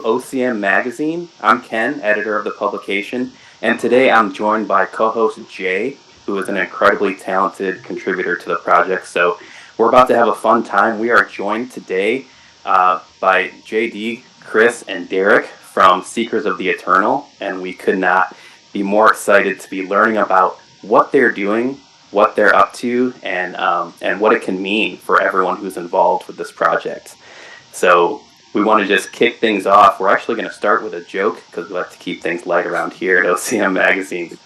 OCM Magazine. I'm Ken, editor of the publication, and today I'm joined by co-host Jay, who is an incredibly talented contributor to the project. So we're about to have a fun time. We are joined today by JD, Chris, and Derek from Seekers of the Eternal, and we could not be more excited to be learning about what they're doing, what they're up to, and what it can mean for everyone who's involved with this project. So we want to just kick things off. We're actually going to start with a joke because we like to keep things light around here at OCM Magazine.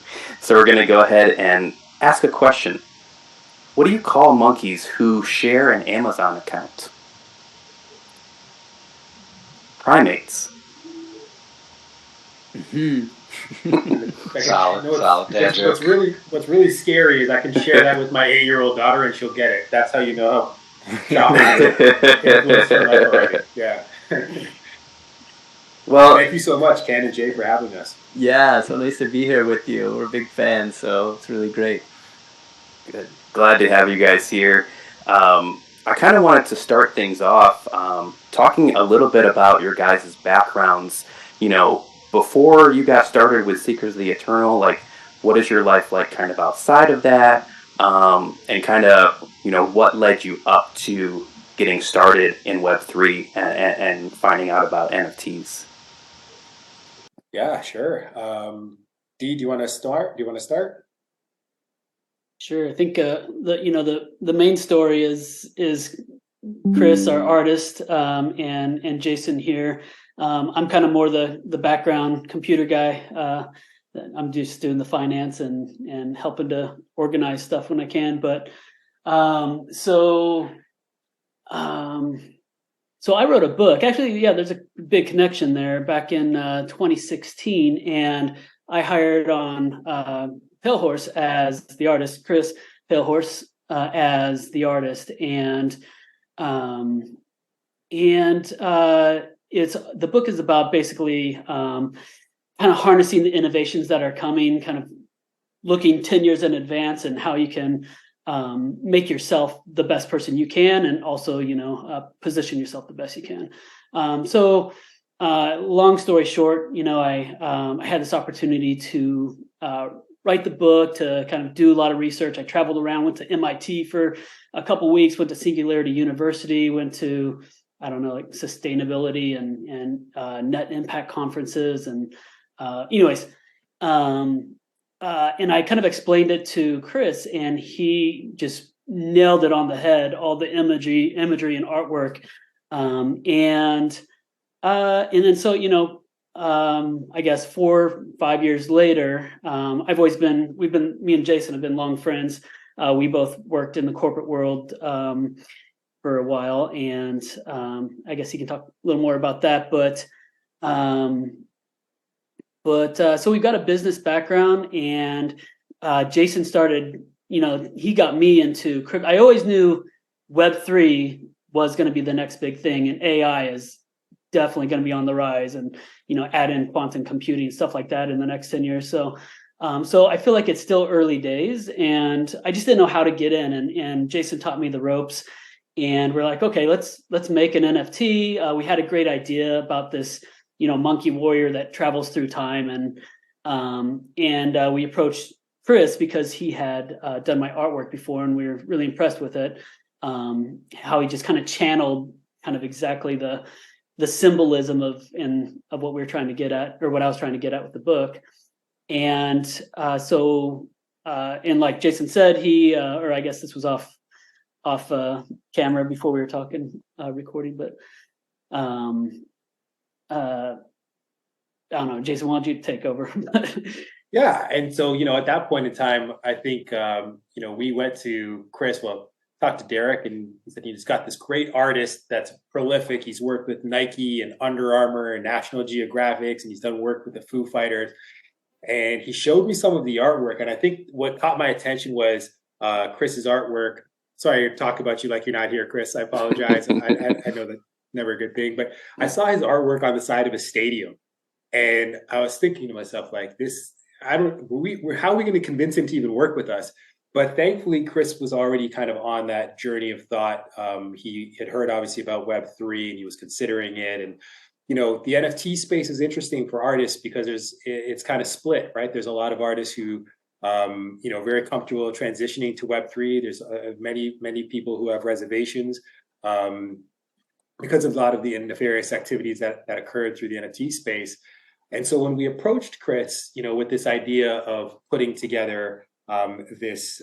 So we're going to go ahead and ask a question. What do you call monkeys who share an Amazon account? Primates. Solid dad joke. What's really scary is I can share that with my 8-year-old daughter and she'll get it. That's how you know how influenced her life already. Yeah. Well, thank you so much, Ken and Jay, for having us. Yeah, so nice to be here with you. We're big fans, so it's really great. Good. Glad to have you guys here. I kind of wanted to start things off talking a little bit about your guys' backgrounds. You know, before you got started with Seekers of the Eternal, like, what is your life like kind of outside of that? And kind of, you know, what led you up to getting started in Web3 and finding out about NFTs? Yeah, sure. Dee, do you want to start? Sure. I think the main story is Chris, our artist, and Jason here. I'm kind of more the background computer guy. I'm just doing the finance and helping to organize stuff when I can. But so I wrote a book. Actually, yeah, there's a big connection there. Back in 2016, and I hired on Pale Horse as the artist, Chris Pale Horse as the artist, and it's the book is about basically kind of harnessing the innovations that are coming, kind of looking 10 years in advance, and how you can make yourself the best person you can, and also, position yourself the best you can. Long story short, I had this opportunity to write the book, to kind of do a lot of research. I traveled around, went to MIT for a couple of weeks, went to Singularity University, went to, like sustainability and net impact conferences. And and I kind of explained it to Chris, and he just nailed it on the head, all the imagery and artwork. And then so, I guess 4 or 5 years later, me and Jason have been long friends. We both worked in the corporate world for a while, and I guess he can talk a little more about that. But so we've got a business background, and Jason started, he got me into crypto. I always knew Web3 was going to be the next big thing, and AI is definitely going to be on the rise, and add in quantum computing, stuff like that in the next 10 years. So I feel like it's still early days, and I just didn't know how to get in, and Jason taught me the ropes, and we're like, okay, let's make an NFT. We had a great idea about this, monkey warrior that travels through time, and we approached Chris because he had done my artwork before, and we were really impressed with it. How he just kind of channeled kind of exactly the symbolism of what we were trying to get at, or what I was trying to get at with the book. And and like Jason said, he or I guess this was off camera before we were talking, recording, but I don't know, Jason, why don't you take over? Yeah, and so at that point in time, I think we went to Chris. Well, talked to Derek, and he said he's got this great artist that's prolific. He's worked with Nike and Under Armour and National Geographic, and he's done work with the Foo Fighters. And he showed me some of the artwork, and I think what caught my attention was Chris's artwork. Sorry to talk about you like you're not here, Chris. I apologize. I know that's never a good thing, but I saw his artwork on the side of a stadium, and I was thinking to myself, like, this, how are we going to convince him to even work with us? But thankfully, Chris was already kind of on that journey of thought. He had heard obviously about Web3, and he was considering it. And the NFT space is interesting for artists because it's kind of split, right? There's a lot of artists who, very comfortable transitioning to Web3. There's many people who have reservations because of a lot of the nefarious activities that occurred through the NFT space. And so when we approached Chris, with this idea of putting together this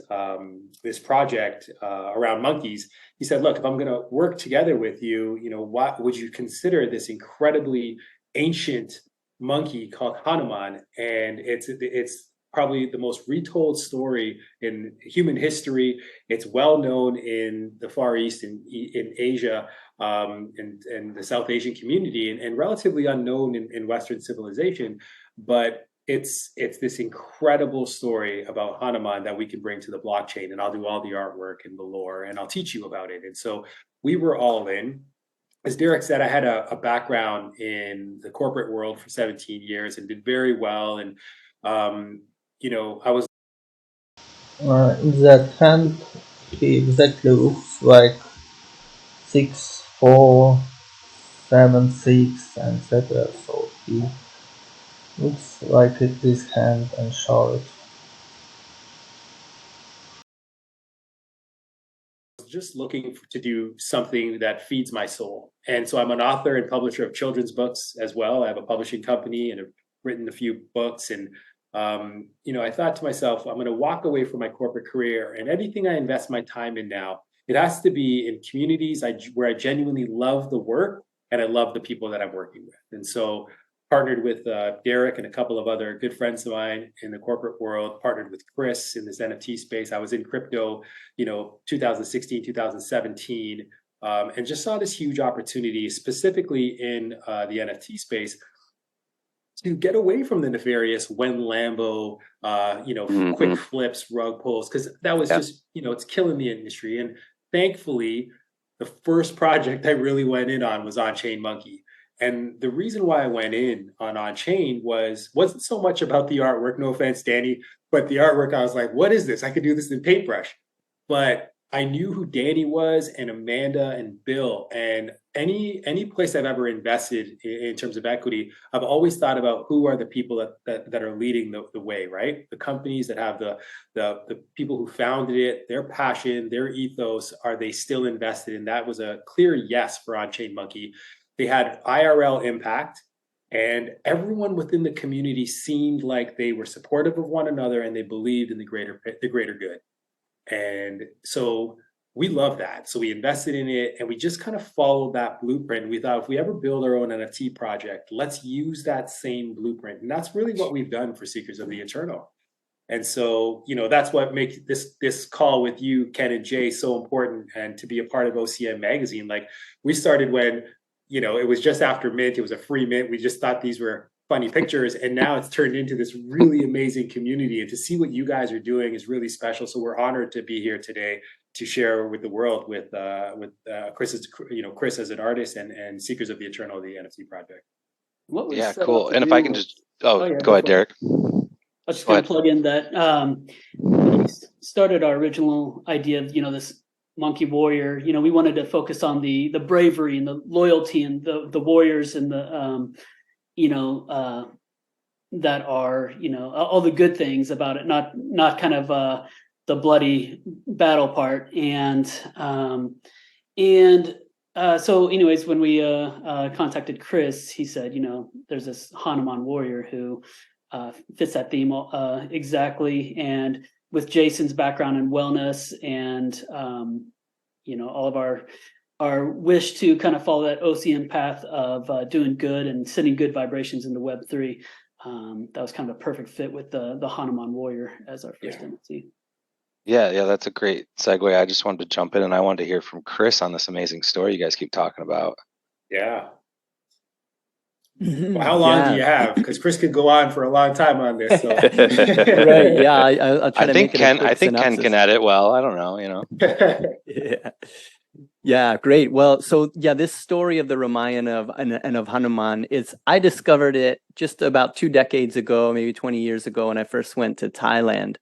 project around monkeys, he said, "Look, if I'm going to work together with you, what would you consider this incredibly ancient monkey called Hanuman?" And it's probably the most retold story in human history. It's well known in the Far East and in Asia, and the South Asian community, and relatively unknown in Western civilization. But it's this incredible story about Hanuman that we can bring to the blockchain, and I'll do all the artwork and the lore, and I'll teach you about it. And so we were all in. As Derek said, I had a background in the corporate world for 17 years and did very well. And I was That hand exactly looks like 6, 4, 7, 6, etc. So he looks like this hand and show it. just looking to do something that feeds my soul. And so I'm an author and publisher of children's books as well. I have a publishing company and have written a few books. And, I thought to myself, I'm going to walk away from my corporate career, and anything I invest my time in now, it has to be in communities where I genuinely love the work and I love the people that I'm working with. And so partnered with Derek and a couple of other good friends of mine in the corporate world, partnered with Chris in this NFT space. I was in crypto, 2016, 2017, and just saw this huge opportunity specifically in the NFT space to get away from the nefarious when Lambo, quick flips, rug pulls, because that was just, it's killing the industry. And thankfully, the first project I really went in on was OnChainMonkey. And the reason why I went in on OnChain wasn't so much about the artwork, no offense, Danny, but the artwork, I was like, what is this? I could do this in paintbrush. But I knew who Danny was and Amanda and Bill, and any place I've ever invested in terms of equity, I've always thought about who are the people that are leading the way, right? The companies that have the people who founded it, their passion, their ethos, are they still invested? And that was a clear yes for OnChainMonkey. They had IRL impact, and everyone within the community seemed like they were supportive of one another and they believed in the greater good. And so we love that. So we invested in it, and we just kind of followed that blueprint. We thought, if we ever build our own NFT project, let's use that same blueprint. And that's really what we've done for Seekers of the Eternal. And so, that's what makes this call with you, Ken and Jay, so important, and to be a part of OCM Magazine. Like, we started when, it was just after mint. It was a free mint. We just thought these were funny pictures, and now it's turned into this really amazing community. And to see what you guys are doing is really special. So we're honored to be here today to share with the world with Chris as an artist and Seekers of the Eternal, the NFT project. Cool. And if I can just go ahead, Derek. I was just going to plug in that when we started our original idea of this monkey warrior, we wanted to focus on the bravery and the loyalty and the warriors and the that are all the good things about it, not kind of the bloody battle part. And so anyways, when we contacted Chris, he said, there's this Hanuman warrior who fits that theme exactly. And with Jason's background in wellness and all of our wish to kind of follow that OCM path of doing good and sending good vibrations into Web3, that was kind of a perfect fit with the Hanuman warrior as our first NFT. Yeah, that's a great segue. I just wanted to jump in, and I wanted to hear from Chris on this amazing story you guys keep talking about. Yeah. Well, how long do you have? Because Chris could go on for a long time on this. So. Right. Yeah. I'll try to make it a quick I think synopsis. Ken can edit well. I don't know. Yeah. Yeah. Great. Well, so this story of the Ramayana of Hanuman I discovered it just about 2 decades ago, maybe 20 years ago, when I first went to Thailand.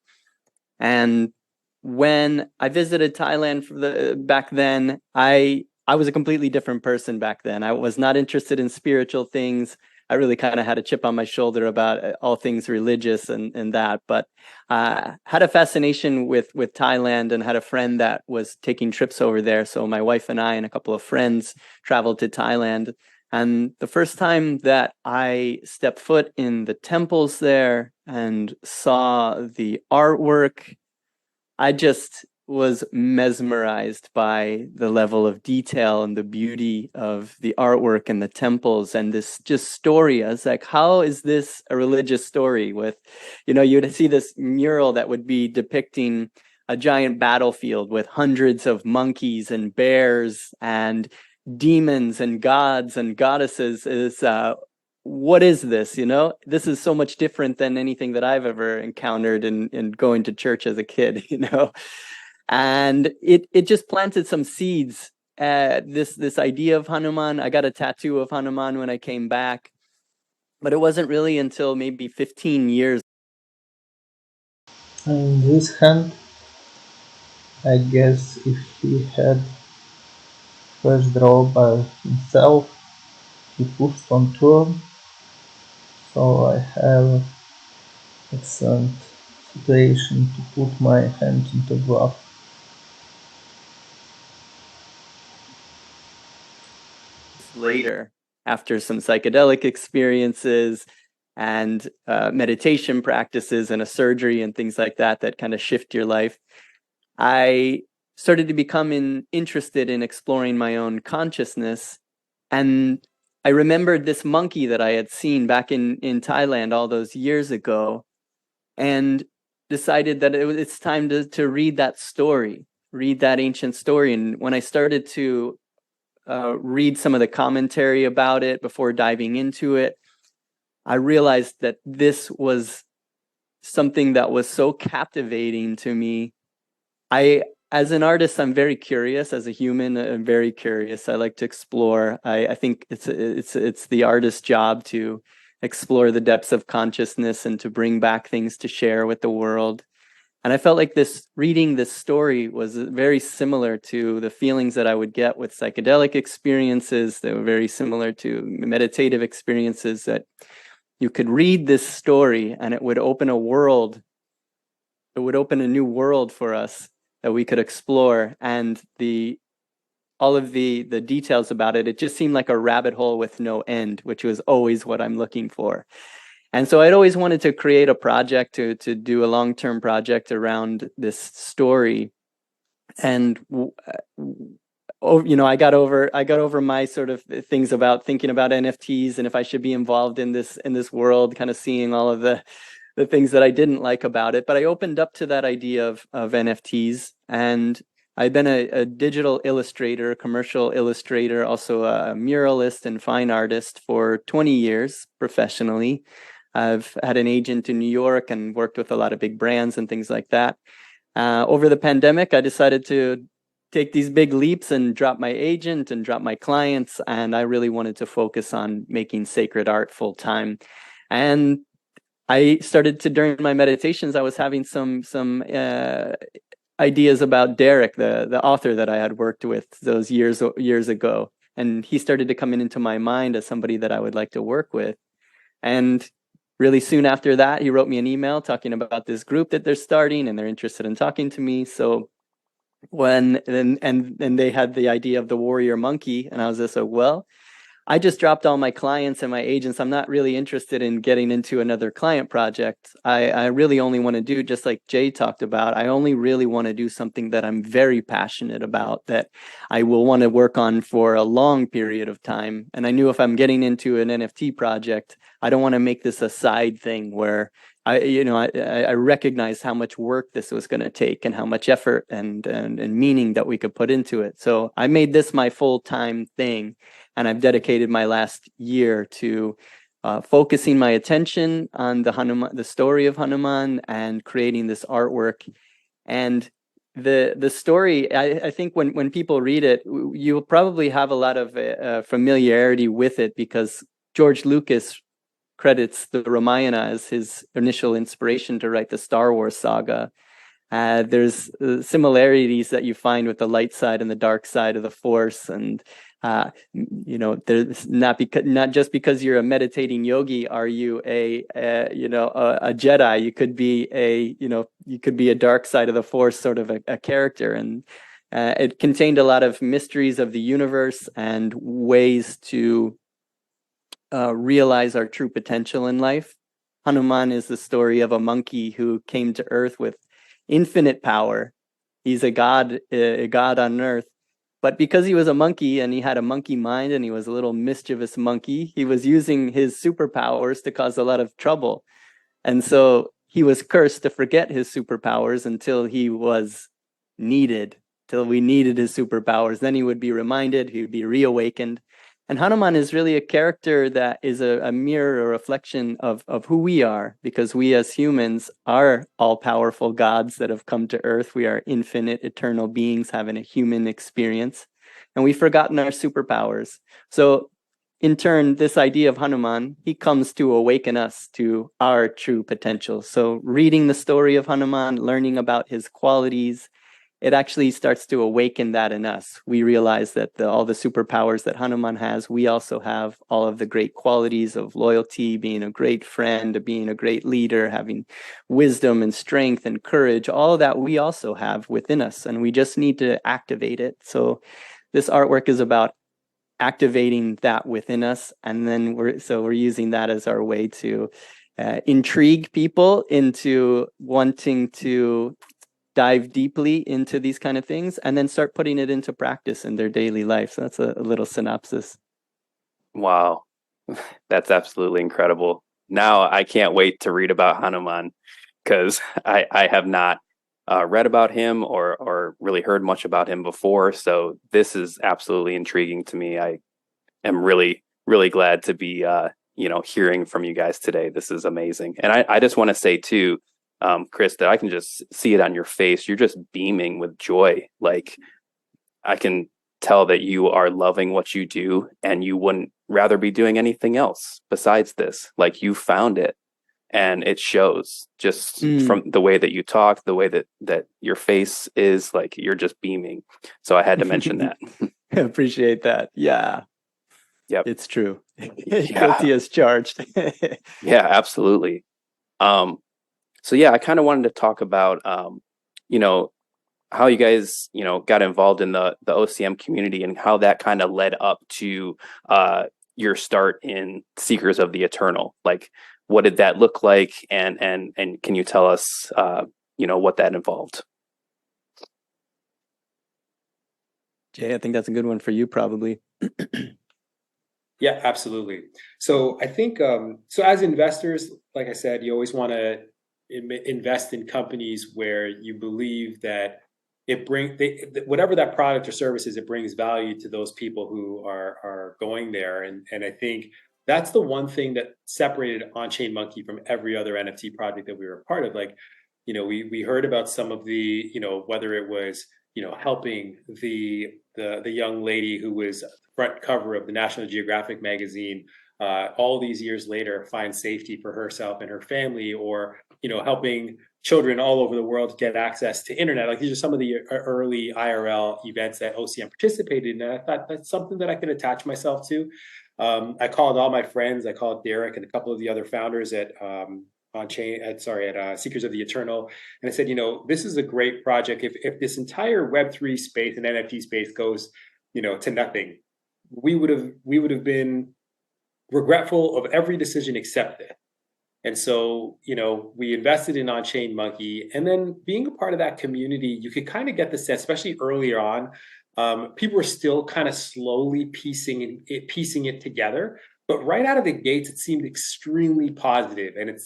And when I visited Thailand back then, I I was a completely different person back then. I was not interested in spiritual things. I really kind of had a chip on my shoulder about all things religious and that, but had a fascination with Thailand and had a friend that was taking trips over there. So my wife and I and a couple of friends traveled to Thailand. And the first time that I stepped foot in the temples there and saw the artwork, I just was mesmerized by the level of detail and the beauty of the artwork and the temples and this just story. I was like, how is this a religious story with, you'd see this mural that would be depicting a giant battlefield with hundreds of monkeys and bears and demons and gods and goddesses. What is this? This is so much different than anything that I've ever encountered in going to church as a kid, and it just planted some seeds. This idea of Hanuman. I got a tattoo of Hanuman when I came back, but it wasn't really until maybe 15 years. In this hand, I guess if he had first draw by himself, he pushed on turn, so I have excellent situation to put my hand into bluff. Later, after some psychedelic experiences and meditation practices and a surgery and things like that kind of shift your life, I started to become interested in exploring my own consciousness. And I remembered this monkey that I had seen back in Thailand all those years ago, and decided that it's time to read that story, read that ancient story. And when I started to read some of the commentary about it before diving into it, I realized that this was something that was so captivating to me. As an artist, I'm very curious. As a human, I'm very curious. I like to explore. I think it's the artist's job to explore the depths of consciousness and to bring back things to share with the world. And I felt like reading this story was very similar to the feelings that I would get with psychedelic experiences that were very similar to meditative experiences, that you could read this story and it would open a world. It would open a new world for us that we could explore. And all of the details about it just seemed like a rabbit hole with no end, which was always what I'm looking for. And so I'd always wanted to create a project to do a long-term project around this story. And I got over my sort of things about thinking about NFTs and if I should be involved in this world, kind of seeing all of the things that I didn't like about it. But I opened up to that idea of NFTs, and I've been a digital illustrator, commercial illustrator, also a muralist and fine artist for 20 years professionally. I've had an agent in New York and worked with a lot of big brands and things like that. Over the pandemic, I decided to take these big leaps and drop my agent and drop my clients. And I really wanted to focus on making sacred art full time. And I started to, during my meditations, I was having some ideas about Derek, the author that I had worked with those years ago. And he started to come into my mind as somebody that I would like to work with. And really soon after that, he wrote me an email talking about this group that they're starting and they're interested in talking to me. So and they had the idea of the warrior monkey, and I was just like, well, I just dropped all my clients and my agents. I'm not really interested in getting into another client project. I really only want to do, just like Jay talked about, I only really want to do something that I'm very passionate about, that I will want to work on for a long period of time. And I knew if I'm getting into an NFT project, I don't want to make this a side thing where I recognized how much work this was going to take and how much effort and meaning that we could put into it. So I made this my full-time thing. And I've dedicated my last year to focusing my attention on the story of Hanuman and creating this artwork. And the story, I think when people read it, you'll probably have a lot of familiarity with it, because George Lucas credits the Ramayana as his initial inspiration to write the Star Wars saga. There's similarities that you find with the light side and the dark side of the Force, and there's not just because you're a meditating yogi are you a Jedi. You could be a dark side of the Force sort of a character, and it contained a lot of mysteries of the universe and ways to realize our true potential in life. Hanuman is the story of a monkey who came to Earth with infinite power. He's a god on Earth. But because he was a monkey and he had a monkey mind and he was a little mischievous monkey, he was using his superpowers to cause a lot of trouble. And so he was cursed to forget his superpowers until he was needed, till we needed his superpowers. Then he would be reminded, he would be reawakened. And Hanuman is really a character that is a mirror, a reflection of who we are, because we as humans are all-powerful gods that have come to Earth. We are infinite, eternal beings having a human experience, and we've forgotten our superpowers. So in turn, this idea of Hanuman, he comes to awaken us to our true potential. So reading the story of Hanuman, learning about his qualities, it actually starts to awaken that in us. We realize that all the superpowers that Hanuman has, we also have all of the great qualities of loyalty, being a great friend, being a great leader, having wisdom and strength and courage. All of that we also have within us, and we just need to activate it. So this artwork is about activating that within us, and then we're using that as our way to intrigue people into wanting to dive deeply into these kind of things and then start putting it into practice in their daily life. So that's a little synopsis. Wow, that's absolutely incredible. Now I can't wait to read about Hanuman, because I have not read about him or really heard much about him before. So this is absolutely intriguing to me. I am really, really glad to be hearing from you guys today. This is amazing. And I just want to say too, Chris, that I can just see it on your face. You're just beaming with joy. Like, I can tell that you are loving what you do and you wouldn't rather be doing anything else besides this. Like, you found it, and it shows just from the way that you talk, the way that your face is. Like, you're just beaming. So I had to mention that. I appreciate that. Yeah. Yep. It's true. Guilty as charged. Yeah, absolutely. So yeah, I kind of wanted to talk about, how you guys, got involved in the OCM community and how that kind of led up to your start in Seekers of the Eternal. Like, what did that look like? And can you tell us, what that involved? Jay, I think that's a good one for you, probably. Yeah, absolutely. So I think, so as investors, like I said, you always want to invest in companies where you believe that whatever that product or service is, it brings value to those people who are going there. And I think that's the one thing that separated OnChainMonkey from every other NFT project that we were a part of. Like, we heard about some of the, whether it was, helping the young lady who was front cover of the National Geographic magazine all these years later find safety for herself and her family, or helping children all over the world get access to internet. Like, these are some of the early IRL events that OCM participated in, and I thought that's something that I could attach myself to. I called all my friends. I called Derek and a couple of the other founders at Seekers of the Eternal, and I said, this is a great project. If this entire Web3 space and NFT space goes, to nothing, we would have been regretful of every decision except that. And so, we invested in OnChainMonkey, and then being a part of that community, you could kind of get the sense, especially earlier on, people were still kind of slowly piecing it together. But right out of the gates, it seemed extremely positive, and it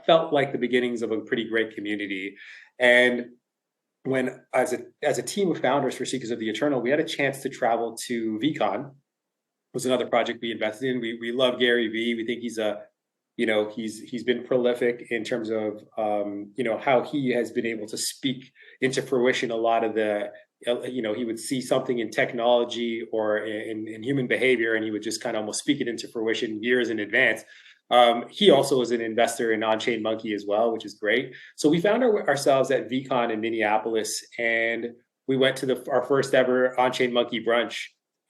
felt like the beginnings of a pretty great community. And when, as a team of founders for Seekers of the Eternal, we had a chance to travel to VCon. Was another project we invested in. We love Gary Vee. We think he's he's been prolific in terms of how he has been able to speak into fruition a lot of the he would see something in technology or in human behavior, and he would just kind of almost speak it into fruition years in advance. He also is an investor in OnChainMonkey as well, which is great. So we found ourselves at VCon in Minneapolis, and we went to our first ever OnChainMonkey brunch.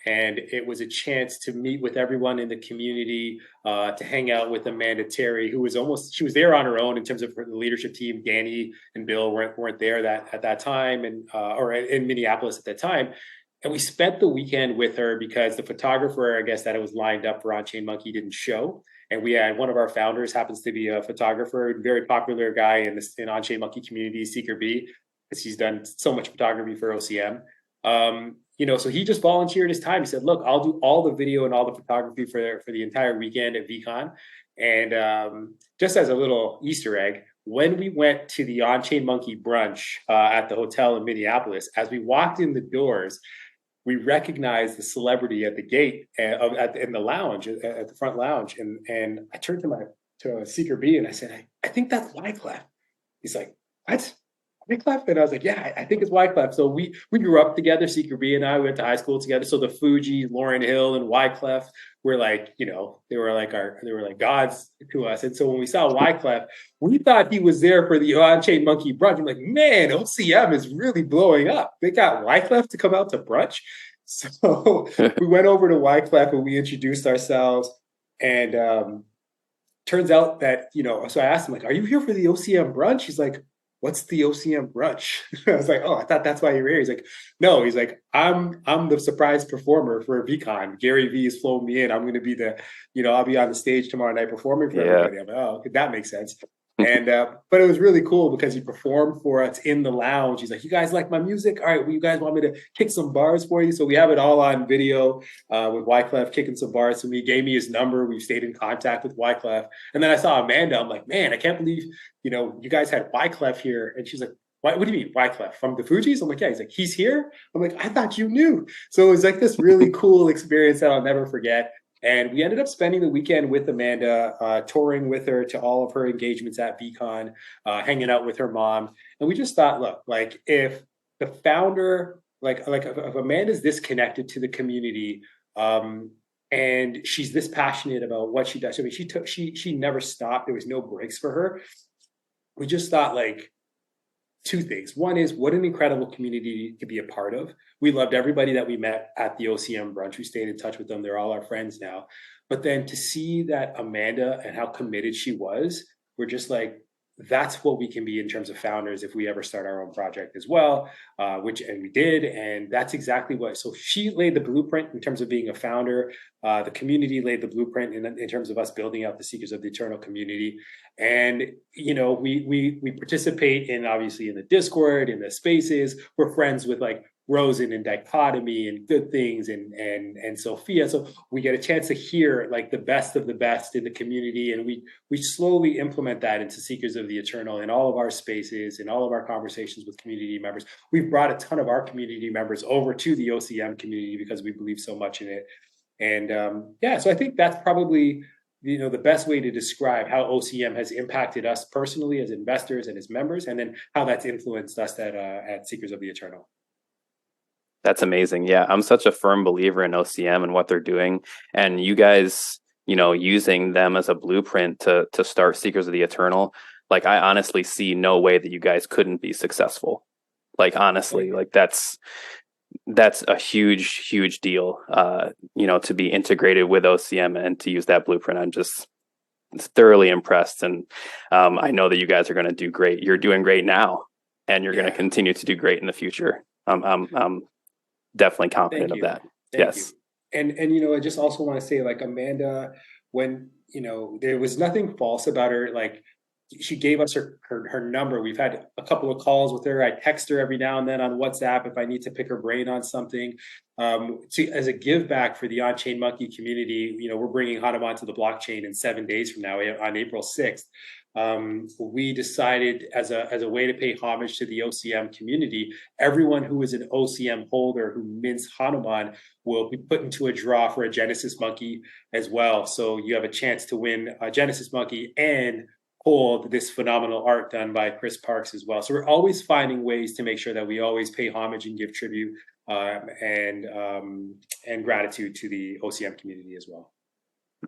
And it was a chance to meet with everyone in the community, to hang out with Amanda Terry, who was she was there on her own in terms of the leadership team. Danny and Bill weren't there at that time, and or in Minneapolis at that time. And we spent the weekend with her because the photographer, I guess, that it was lined up for OnChainMonkey didn't show. And we had one of our founders happens to be a photographer, very popular guy in OnChainMonkey community, Seeker B, because he's done so much photography for OCM. So he just volunteered his time. He said, look, I'll do all the video and all the photography for the entire weekend at VCon. And just as a little Easter egg, when we went to the OnChainMonkey brunch at the hotel in Minneapolis, as we walked in the doors, we recognized the celebrity at the gate in the lounge, at the front lounge. And I turned to Seeker B and I said, I think that's Wyclef. He's like, what? Wyclef? And I was like, yeah, I think it's Wyclef. So we grew up together. Seeker B and I went to high school together. So the Fuji, Lauryn Hill, and Wyclef were like, they were like gods to us. And so when we saw Wyclef, we thought he was there for the OnChainMonkey brunch. I'm like, man, OCM is really blowing up. They got Wyclef to come out to brunch. So we went over to Wyclef and we introduced ourselves. And turns out that, so I asked him, like, are you here for the OCM brunch? He's like, what's the OCM brunch? I was like, oh, I thought that's why you're here. He's like, no, he's like, I'm the surprise performer for VCon. Gary V has flown me in. I'm going to be I'll be on the stage tomorrow night performing for everybody. I'm like, oh, okay, that makes sense. And but it was really cool because he performed for us in the lounge. He's like, you guys like my music? All right, well, you guys want me to kick some bars for you? So we have it all on video with Wyclef kicking some bars. So he gave me his number. We've stayed in contact with Wyclef. And then I saw Amanda. I'm like, man, I can't believe, you guys had Wyclef here. And she's like, what do you mean, Wyclef? From the Fugees? I'm like, yeah. He's like, he's here? I'm like, I thought you knew. So it was like this really cool experience that I'll never forget. And we ended up spending the weekend with Amanda, touring with her to all of her engagements at VCon, hanging out with her mom. And we just thought, look, like if the founder, if Amanda's this connected to the community, and she's this passionate about what she does. I mean, she never stopped. There was no breaks for her. We just thought, like, two things. One is, what an incredible community to be a part of. We loved everybody that we met at the OCM brunch. We stayed in touch with them. They're all our friends now. But then to see that Amanda and how committed she was, we're just like, that's what we can be in terms of founders if we ever start our own project as well, and we did. And that's exactly what, so she laid the blueprint in terms of being a founder. The community laid the blueprint in terms of us building out the Seekers of the Eternal community. And, we participate obviously in the Discord, in the spaces. We're friends with like Rosen and Dichotomy and Good Things and Sophia. So we get a chance to hear like the best of the best in the community. And we slowly implement that into Seekers of the Eternal in all of our spaces, in all of our conversations with community members. We've brought a ton of our community members over to the OCM community because we believe so much in it. And so I think that's probably the best way to describe how OCM has impacted us personally as investors and as members, and then how that's influenced us at Seekers of the Eternal. That's amazing. Yeah, I'm such a firm believer in OCM and what they're doing, and you guys, using them as a blueprint to start Seekers of the Eternal. Like, I honestly see no way that you guys couldn't be successful. Like, honestly, like that's a huge deal. To be integrated with OCM and to use that blueprint. I'm just thoroughly impressed, and I know that you guys are going to do great. You're doing great now, and you're going to continue to do great in the future. I'm definitely confident of that. Thank you. And I just also want to say, like, Amanda, when there was nothing false about her. Like, she gave us her number. We've had a couple of calls with her. I text her every now and then on WhatsApp if I need to pick her brain on something. As a give back for the OnChainMonkey community, we're bringing Hanuman to the blockchain in 7 days from now, on April 6th. We decided as a way to pay homage to the OCM community, everyone who is an OCM holder who mints Hanuman will be put into a draw for a Genesis Monkey as well. So you have a chance to win a Genesis Monkey and hold this phenomenal art done by Chris Parks as well. So we're always finding ways to make sure that we always pay homage and give tribute and gratitude to the OCM community as well.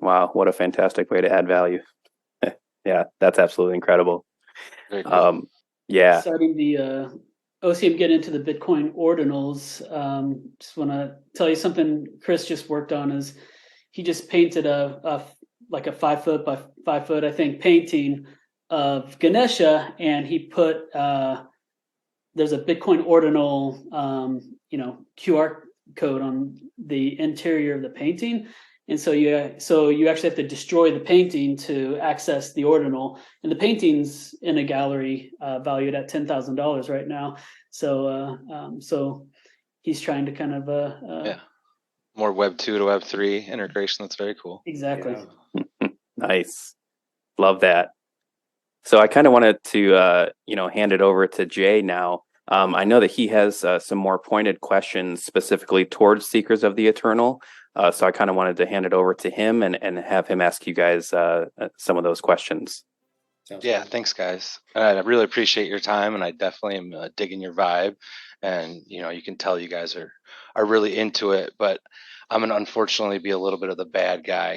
Wow, what a fantastic way to add value. Yeah, that's absolutely incredible. Very cool. Yeah, Starting the OCM get into the Bitcoin ordinals. Just want to tell you something Chris just worked on is he just painted like a 5 foot by 5 foot, I think, painting of Ganesha, and he put there's a Bitcoin ordinal QR code on the interior of the painting. And so you actually have to destroy the painting to access the ordinal, and the painting's in a gallery valued at $10,000 right now. So he's trying to kind of Yeah. More Web 2 to Web 3 integration. That's very cool. Exactly. Yeah. nice. Love that. So I kind of wanted to hand it over to Jay now. I know that he has some more pointed questions specifically towards Seekers of the Eternal. So I kind of wanted to hand it over to him and have him ask you guys some of those questions. Sounds Yeah, good. thanks, guys. I really appreciate your time, and I definitely am digging your vibe. And you can tell you guys are really into it. But I'm gonna unfortunately be a little bit of the bad guy,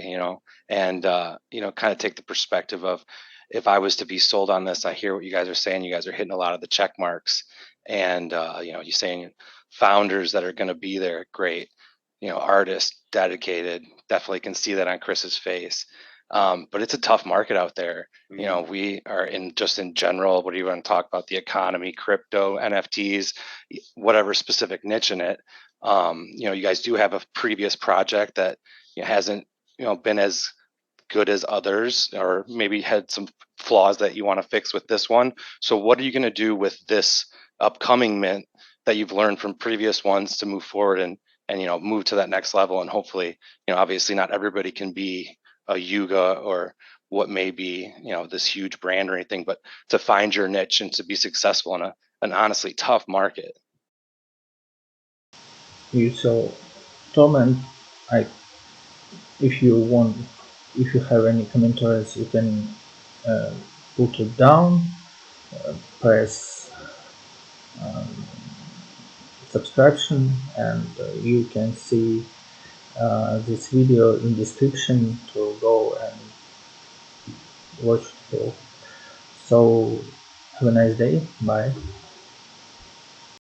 and kind of take the perspective of if I was to be sold on this. I hear what you guys are saying. You guys are hitting a lot of the check marks, and you're saying founders that are going to be there. Great, artists, dedicated. Definitely can see that on Chris's face. But it's a tough market out there. We are in general, what do you want to talk about? The economy, crypto, NFTs, whatever specific niche in it. You guys do have a previous project that hasn't, been as good as others, or maybe had some flaws that you want to fix with this one. So what are you going to do with this upcoming mint that you've learned from previous ones to move forward and move to that next level? And hopefully, obviously not everybody can be a Yuga or what may be, this huge brand or anything, but to find your niche and to be successful in an honestly tough market. So, Tom, and if you have any commentaries, you can put it down, press subscription, and you can see this video in description to go and watch it. So have a nice day. Bye.